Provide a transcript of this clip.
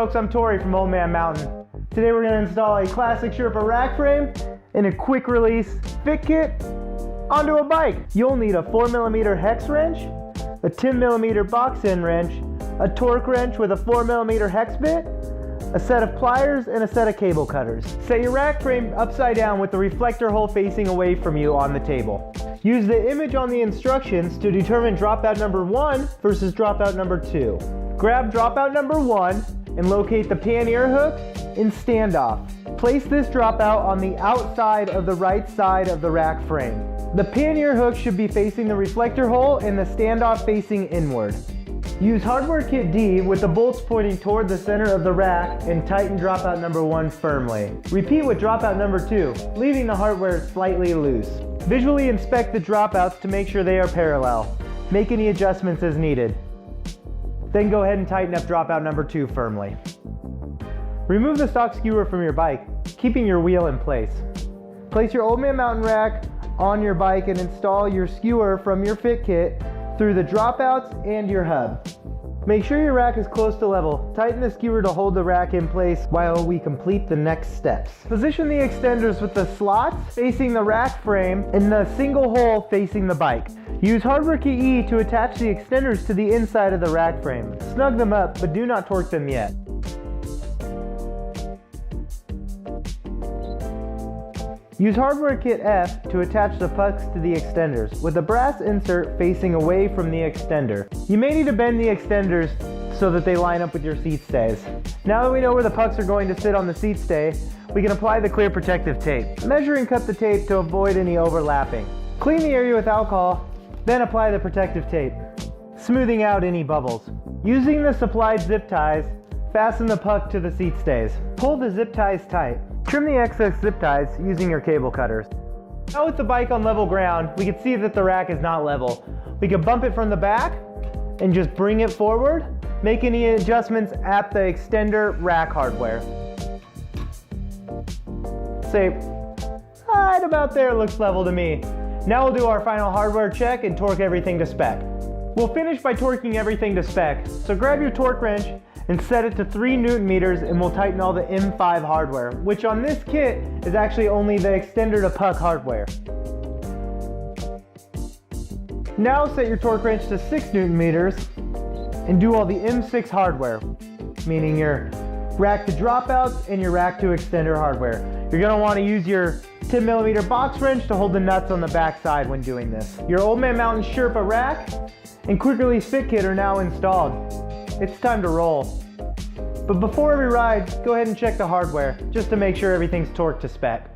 folks, I'm Tori from Old Man Mountain. Today we're going to install a classic Sherpa rack frame and a quick release fit kit onto a bike. You'll need a 4mm hex wrench, a 10mm box end wrench, a torque wrench with a 4mm hex bit, a set of pliers, and a set of cable cutters. Set your rack frame upside down with the reflector hole facing away from you on the table. Use the image on the instructions to determine dropout number 1 versus dropout number 2. Grab dropout number 1 and locate the pannier hook in standoff. Place this dropout on the outside of the right side of the rack frame. The pannier hook should be facing the reflector hole and the standoff facing inward. Use hardware kit D with the bolts pointing toward the center of the rack and tighten dropout number 1 firmly. Repeat with dropout number 2, leaving the hardware slightly loose. Visually inspect the dropouts to make sure they are parallel. Make any adjustments as needed. Then go ahead and tighten up dropout number 2 firmly. Remove the stock skewer from your bike, keeping your wheel in place. Place your Old Man Mountain rack on your bike and install your skewer from your fit kit through the dropouts and your hub. Make sure your rack is close to level. Tighten the skewer to hold the rack in place while we complete the next steps. Position the extenders with the slots facing the rack frame and the single hole facing the bike. Use hardware key E to attach the extenders to the inside of the rack frame. Snug them up, but do not torque them yet. Use hardware kit F to attach the pucks to the extenders, with a brass insert facing away from the extender. You may need to bend the extenders so that they line up with your seat stays. Now that we know where the pucks are going to sit on the seat stay, we can apply the clear protective tape. Measure and cut the tape to avoid any overlapping. Clean the area with alcohol, then apply the protective tape, smoothing out any bubbles. Using the supplied zip ties, fasten the puck to the seat stays. Pull the zip ties tight. Trim the excess zip ties using your cable cutters. Now with the bike on level ground, we can see that the rack is not level. We can bump it from the back and just bring it forward. Make any adjustments at the extender rack hardware. Say, right about there looks level to me. Now we'll do our final hardware check and torque everything to spec. We'll finish by torquing everything to spec. So grab your torque wrench and set it to 3 Newton meters, and we'll tighten all the M5 hardware, which on this kit is actually only the extender to puck hardware. Now set your torque wrench to 6 Newton meters and do all the M6 hardware, meaning your rack to dropouts and your rack to extender hardware. You're going to want to use your 10mm box wrench to hold the nuts on the back side when doing this. Your Old Man Mountain Sherpa rack and quick release fit kit are now installed. It's time to roll. But before every ride, go ahead and check the hardware just to make sure everything's torqued to spec.